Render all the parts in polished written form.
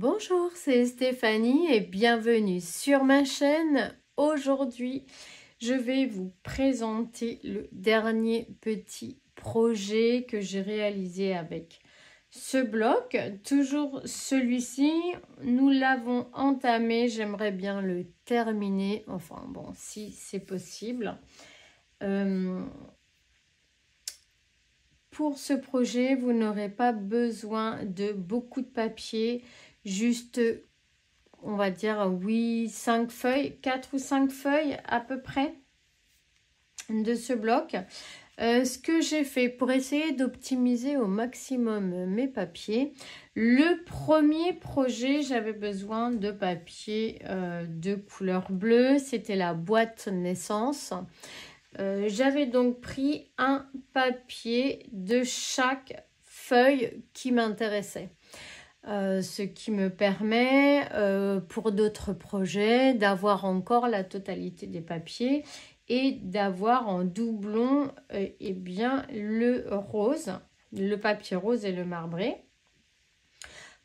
Bonjour, c'est Stéphanie et bienvenue sur ma chaîne. Aujourd'hui, je vais vous présenter le dernier petit projet que j'ai réalisé avec ce bloc. Toujours celui-ci, nous l'avons entamé, j'aimerais bien le terminer, enfin bon, si c'est possible. Pour ce projet, vous n'aurez pas besoin de beaucoup de papier, juste, on va dire, oui, 5 feuilles, 4 ou 5 feuilles à peu près de ce bloc. Ce que j'ai fait pour essayer d'optimiser au maximum mes papiers, le premier projet, j'avais besoin de papier de couleur bleue, c'était la boîte naissance. J'avais donc pris un papier de chaque feuille qui m'intéressait. Ce qui me permet, pour d'autres projets, d'avoir encore la totalité des papiers et d'avoir en doublon eh bien, le rose, le papier rose et le marbré.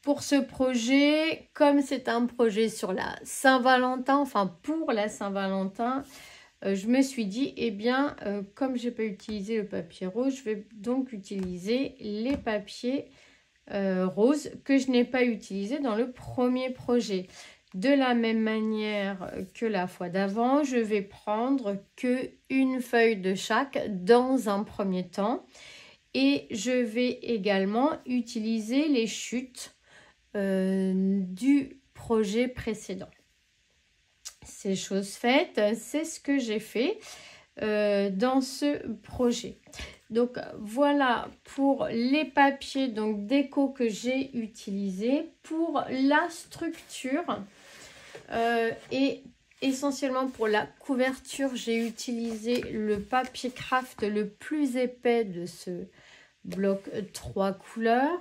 Pour ce projet, comme c'est un projet sur la Saint-Valentin, enfin pour la Saint-Valentin, je me suis dit, eh bien, comme je n'ai pas utilisé le papier rose, je vais donc utiliser les papiers roses que je n'ai pas utilisés dans le premier projet. De la même manière que la fois d'avant, je vais prendre qu'une feuille de chaque dans un premier temps. Et je vais également utiliser les chutes du projet précédent. C'est chose faite, c'est ce que j'ai fait dans ce projet. Donc voilà pour les papiers donc déco que j'ai utilisés. Pour la structure et essentiellement pour la couverture, j'ai utilisé le papier craft le plus épais de ce bloc 3 couleurs.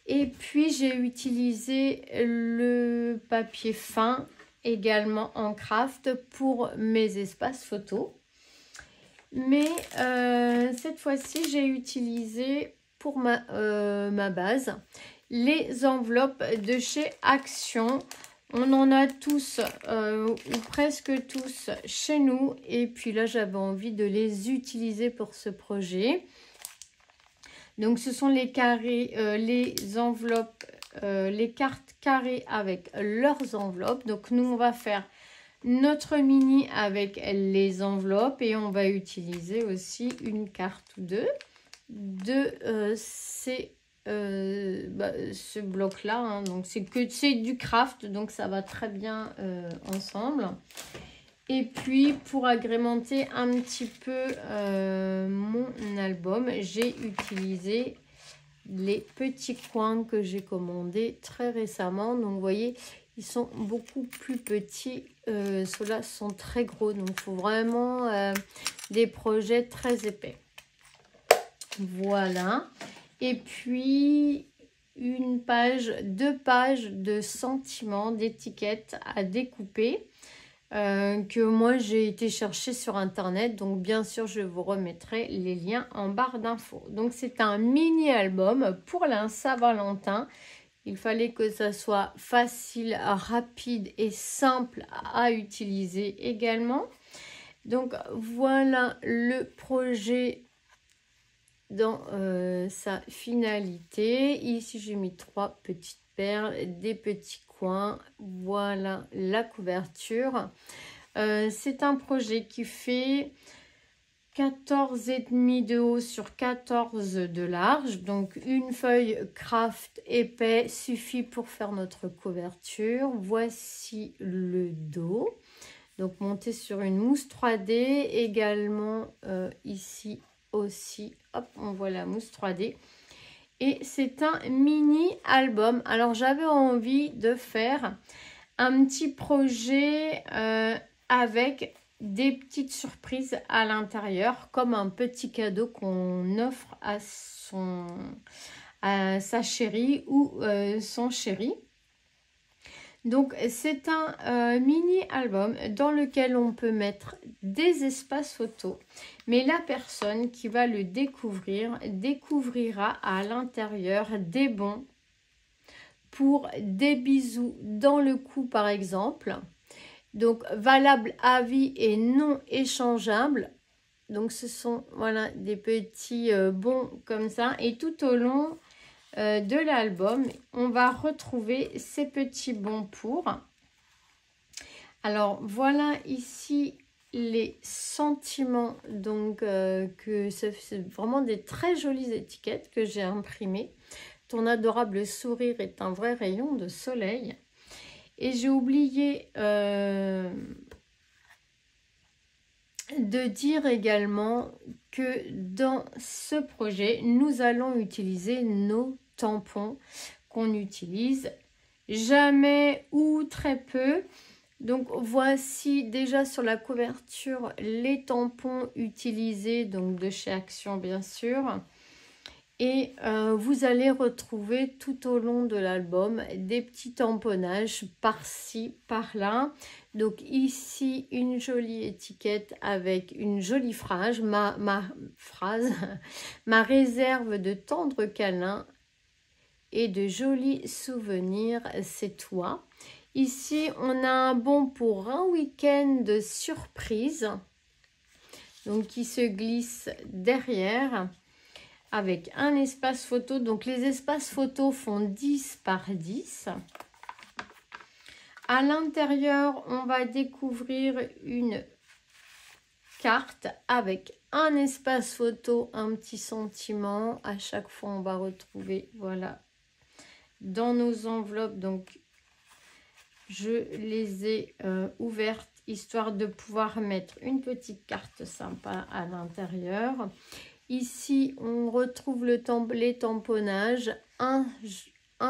Et puis j'ai utilisé le papier fin également en craft pour mes espaces photos. Mais cette fois-ci, j'ai utilisé pour ma base les enveloppes de chez Action. On en a tous ou presque tous chez nous. Et puis là, j'avais envie de les utiliser pour ce projet. Donc, ce sont les carrés, les enveloppes, les cartes carrées avec leurs enveloppes. Donc, nous, on va faire notre mini avec les enveloppes et on va utiliser aussi une carte ou deux de ce bloc là, hein. Donc c'est du craft, donc ça va très bien ensemble. Et puis pour agrémenter un petit peu mon album, j'ai utilisé les petits coins que j'ai commandés très récemment. Donc vous voyez, ils sont beaucoup plus petits. Ceux-là sont très gros. Donc il faut vraiment des projets très épais. Voilà. Et puis une page, 2 pages de sentiments, d'étiquettes à découper. Que moi j'ai été chercher sur internet, donc bien sûr je vous remettrai les liens en barre d'infos. Donc c'est un mini album pour la Saint-Valentin. Il fallait que ça soit facile, rapide et simple à utiliser également. Donc voilà le projet dans sa finalité. Ici j'ai mis 3 petites perles, des petits coins. Voilà la couverture. C'est un projet qui fait 14,5 de haut sur 14 de large. Donc une feuille craft épais suffit pour faire notre couverture. Voici le dos. Donc monté sur une mousse 3D. Également ici aussi. Hop, on voit la mousse 3D. Et c'est un mini album. Alors j'avais envie de faire un petit projet avec des petites surprises à l'intérieur, comme un petit cadeau qu'on offre à sa chérie ou son chéri. Donc c'est un mini album dans lequel on peut mettre des espaces photos, mais la personne qui va le découvrir découvrira à l'intérieur des bons pour des bisous dans le cou par exemple. Donc valable à vie et non échangeable. Donc ce sont voilà des petits bons comme ça. Et tout au long de l'album, on va retrouver ces petits bons pour. Alors voilà ici les sentiments, donc que c'est vraiment des très jolies étiquettes que j'ai imprimées. Ton adorable sourire est un vrai rayon de soleil. Et j'ai oublié de dire également que dans ce projet, nous allons utiliser nos tampons qu'on utilise jamais ou très peu. Donc voici déjà sur la couverture les tampons utilisés, donc de chez Action bien sûr. Et vous allez retrouver tout au long de l'album des petits tamponnages par-ci, par-là. Donc ici, une jolie étiquette avec une jolie phrase, ma réserve de tendres câlins et de jolis souvenirs, c'est toi. Ici, on a un bon pour un week-end de surprise, donc qui se glisse derrière avec un espace photo. Donc les espaces photos font 10 par 10. À l'intérieur, on va découvrir une carte avec un espace photo, un petit sentiment. À chaque fois, on va retrouver, voilà, dans nos enveloppes. Donc, je les ai ouvertes histoire de pouvoir mettre une petite carte sympa à l'intérieur. Ici, on retrouve les tamponnages, un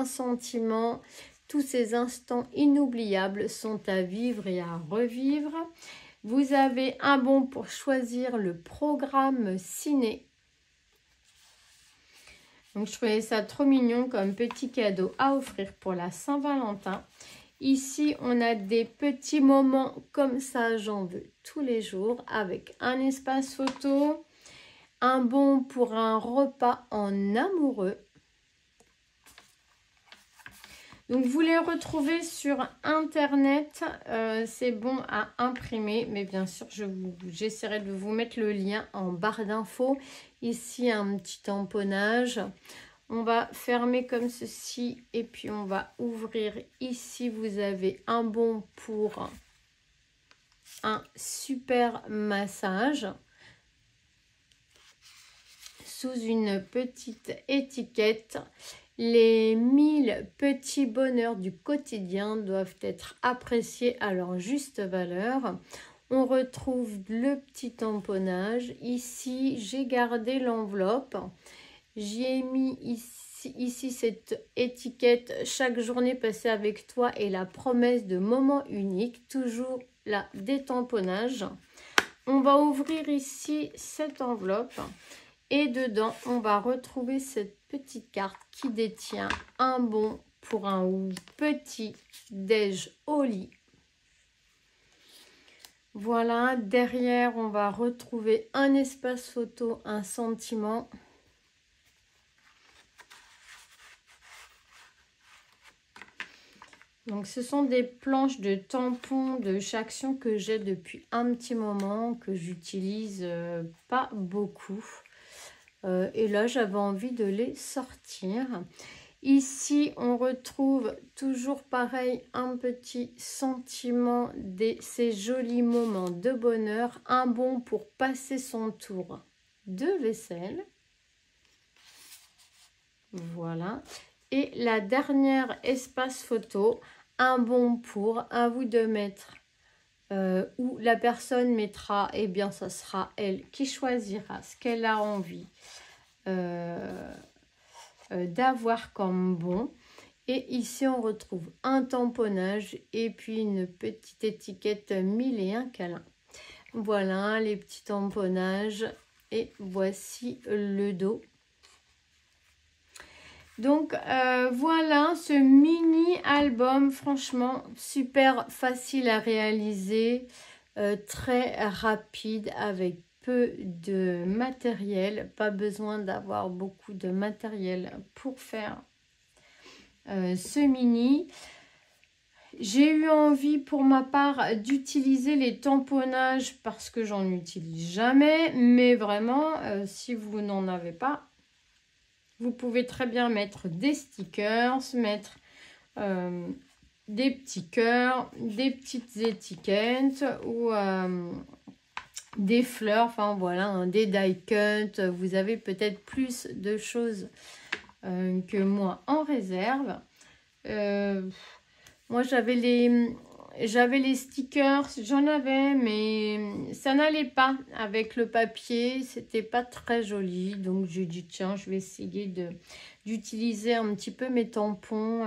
sentiment. Tous ces instants inoubliables sont à vivre et à revivre. Vous avez un bon pour choisir le programme ciné. Donc, je trouvais ça trop mignon comme petit cadeau à offrir pour la Saint-Valentin. Ici, on a des petits moments comme ça, j'en veux tous les jours, avec un espace photo, un bon pour un repas en amoureux. Donc, vous les retrouvez sur Internet. C'est bon à imprimer. Mais bien sûr, j'essaierai de vous mettre le lien en barre d'infos. Ici, un petit tamponnage. On va fermer comme ceci. Et puis, on va ouvrir. Ici, vous avez un bon pour un super massage. Sous une petite étiquette. Les 1000 petits bonheurs du quotidien doivent être appréciés à leur juste valeur. On retrouve le petit tamponnage. Ici, j'ai gardé l'enveloppe. J'y ai mis ici cette étiquette. Chaque journée passée avec toi et la promesse de moments uniques. Toujours là, des tamponnages. On va ouvrir ici cette enveloppe. Et dedans, on va retrouver cette petite carte qui détient un bon pour un petit déj au lit. Voilà, derrière, on va retrouver un espace photo, un sentiment. Donc, ce sont des planches de tampons de chez Action que j'ai depuis un petit moment, que j'utilise pas beaucoup. Et là, j'avais envie de les sortir. Ici, on retrouve toujours pareil, un petit sentiment de ces jolis moments de bonheur. Un bon pour passer son tour de vaisselle. Voilà. Et la dernière espace photo, un bon pour, à vous de mettre. Où la personne mettra, eh bien, ça sera elle qui choisira ce qu'elle a envie d'avoir comme bon. Et ici, on retrouve un tamponnage et puis une petite étiquette 1001 câlins. Voilà les petits tamponnages et voici le dos. Donc voilà ce mini album, franchement super facile à réaliser, très rapide avec peu de matériel, pas besoin d'avoir beaucoup de matériel pour faire ce mini. J'ai eu envie pour ma part d'utiliser les tamponnages parce que j'en utilise jamais. Mais vraiment, si vous n'en avez pas, vous pouvez très bien mettre des stickers, mettre des petits cœurs, des petites étiquettes ou des fleurs. Enfin voilà, hein, des die cuts. Vous avez peut-être plus de choses que moi en réserve. Moi, j'avais les stickers, j'en avais, mais ça n'allait pas avec le papier. C'était pas très joli. Donc, j'ai dit, tiens, je vais essayer d'utiliser un petit peu mes tampons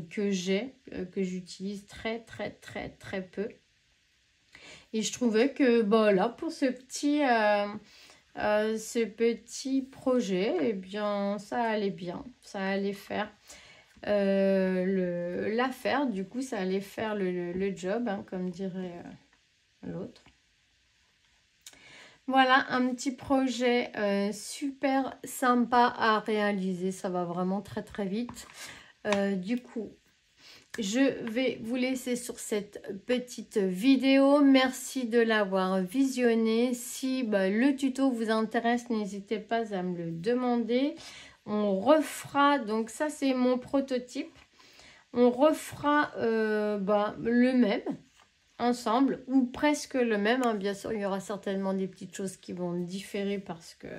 que j'utilise très, très, très, très peu. Et je trouvais que, là, pour ce petit projet, eh bien, ça allait bien. Ça allait faire l'affaire, du coup ça allait faire le job, hein, comme dirait l'autre. Voilà un petit projet super sympa à réaliser, ça va vraiment très très vite. Du coup je vais vous laisser sur cette petite vidéo. Merci de l'avoir visionné. Si le tuto vous intéresse, n'hésitez pas à me le demander. On refera, donc ça c'est mon prototype, on refera le même ensemble ou presque le même, hein. Bien sûr il y aura certainement des petites choses qui vont différer parce que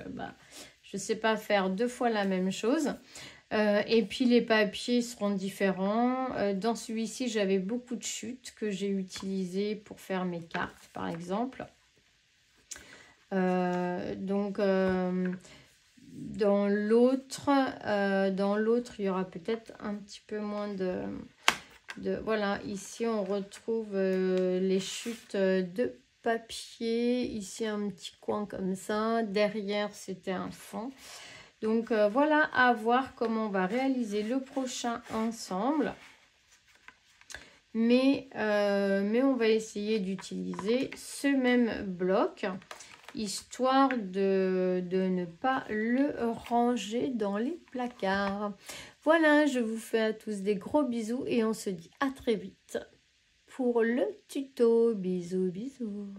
je ne sais pas faire 2 fois la même chose. Et puis les papiers seront différents. Dans celui-ci j'avais beaucoup de chutes que j'ai utilisées pour faire mes cartes par exemple. Dans l'autre, il y aura peut-être un petit peu moins de... Voilà, ici, on retrouve les chutes de papier. Ici, un petit coin comme ça. Derrière, c'était un fond. Donc, voilà, à voir comment on va réaliser le prochain ensemble. Mais on va essayer d'utiliser ce même bloc, histoire de ne pas le ranger dans les placards. Voilà, je vous fais à tous des gros bisous et on se dit à très vite pour le tuto. Bisous, bisous.